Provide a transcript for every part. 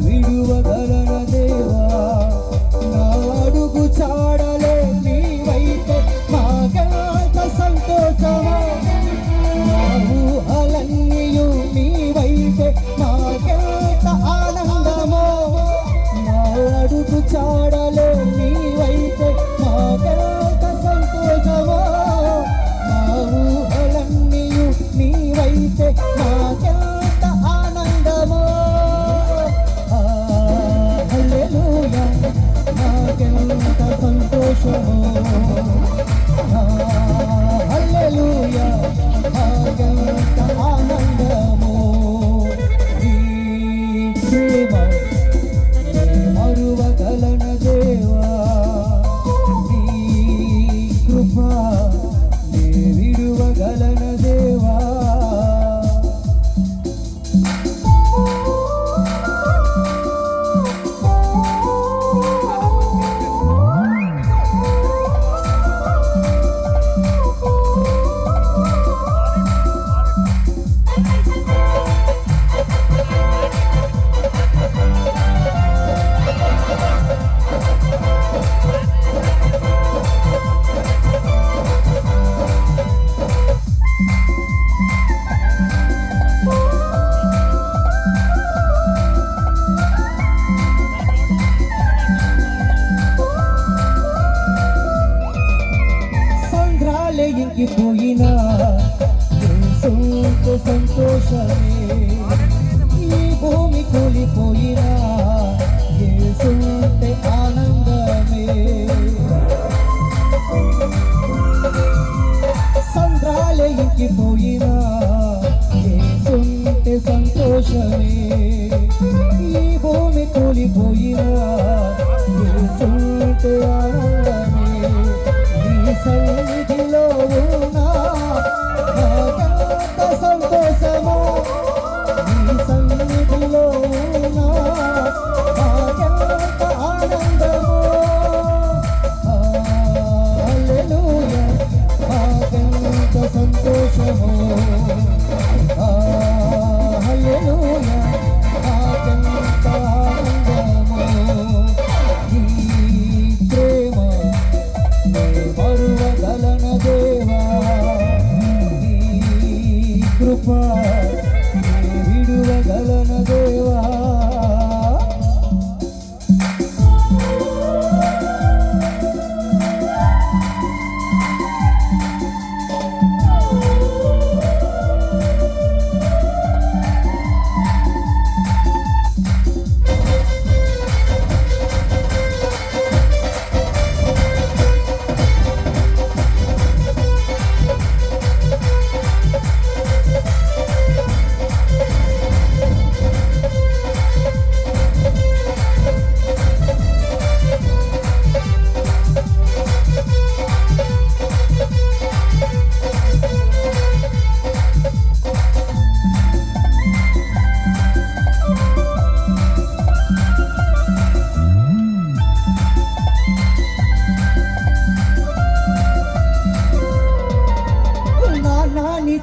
విడువగలన దేవా నా అడుగు చాడలే నీవైతే మాకెంత సంతోషమో నా ఊహలన్నీయు నీవైతే మాకెంత ఆనందమో నా అడుగు చాడలే నీవైతే మాకెంత సంతోషమో నా ఊహలన్నీయు నీవైతే మాకెంత ఆనందమో హల్లెలూయా నాకెంత సంతోషమో హల్లెలూయా నాకెంత ఆనందమో నీ ప్రేమ మరువగలన దేవా నీ కృప విడువగలన దేవా ఇంకిపోయినా యేసుతో సంతోషమే ఈ భూమి కూలిపోయినా యేసుంటే ఆనందమే సంద్రాలే ఇంకిపోయినా యేసుంటే సంతోషమే ఈ భూమి కూలిపోయినా యేసుంటే ఆనందమే నీ సన్నిధిలో ఉన్నా నాకెంత సంతోషమో నీ సన్నిధిలో ఉన్నా నాకెంత ఆనందమో హల్లెలూయా నాకెంత సంతోషమో హల్లెలూయా నాకెంత ఆనందమో నీ ప్రేమ మరువగలన దేవా నీ కృప విడువగలన దేవా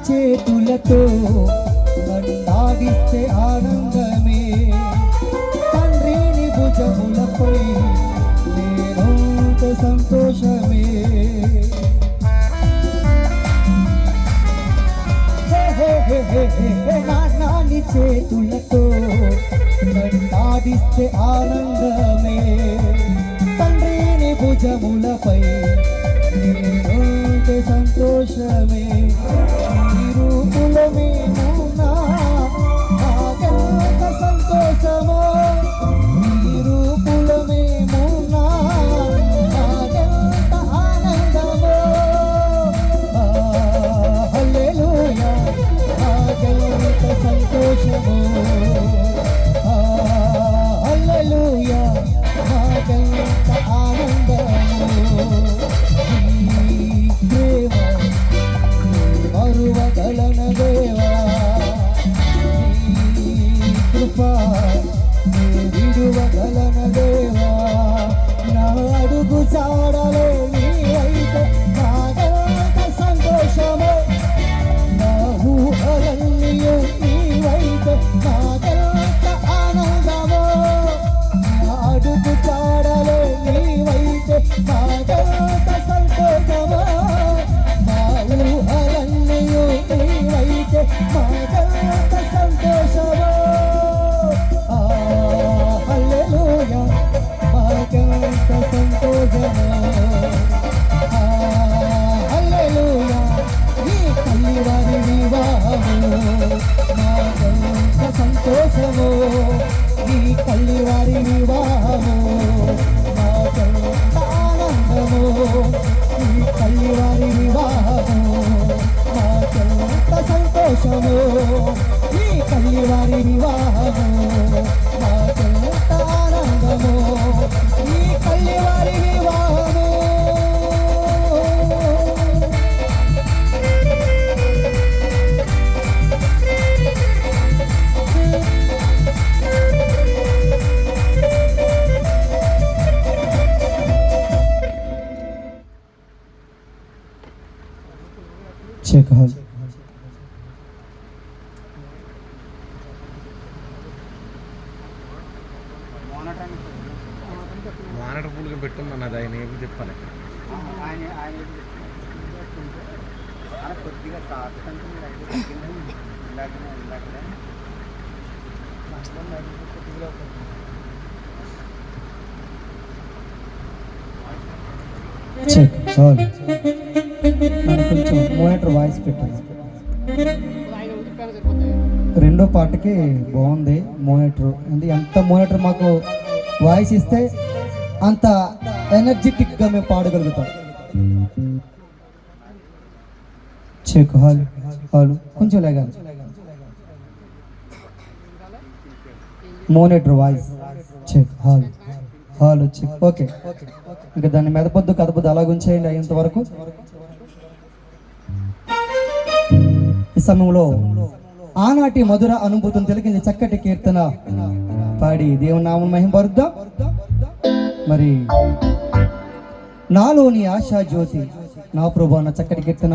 చేతులతో నన్నాడిస్తే ఆనందమే తండ్రిని భుజములపై నేనంత సంతోషమే నాని చేతులతో నన్నాడిస్తే ఆనందమే తండ్రిని భుజములపై నేనంత సంతోషమే రూపులమే నాకెంత సంతోషమో ఈ రూపులమే నాకెంత ఆనందమో హల్లెలూయా నాకెంత సంతోషమో హల్లెలూయా నాకెంత ఆనందమో ఈ ప్రేమ మరువ తల్లివారి వివాహము మాకెంత ఆనందము ఈ తల్లివారి వివాహము మాకెంత సంతోషము ఈ తల్లివారి వివాహము మాకెంత ఆనందము ఈ తల్లివారి వివాహము చెక్ హాల్ మానట పూలుగా పెట్టుమన్నది ఆయన ఏమి చెప్పాలి కొద్దిగా చెక్ హాల్ నన్ను కొంచెం మోనిటర్ వాయిస్ పెట్టాను రెండో పాటకి బాగుంది మోనిటర్ అంటే ఎంత మోనిటర్ మాకు వాయిస్ ఇస్తే అంత ఎనర్జెటిక్గా మేము పాడగలుగుతాం చెక్ హాల్ హాల్ కొంచెం లేగాలి monitor voice check hall hall check okay ఇంకా దాన్ని మెదపొద్దు కదపొద్దు అలాగ ఉంచేయండి అయ్యేంత వరకు ఈ సమయంలో ఆనాటి మధుర అనుభూతిని తెలిగింది చక్కటి కీర్తన పాడి దేవుని నామం మహింపరుద్దాం మరి నాలోని ఆశా జ్యోతి నా ప్రభు అన్న చక్కటి కీర్తన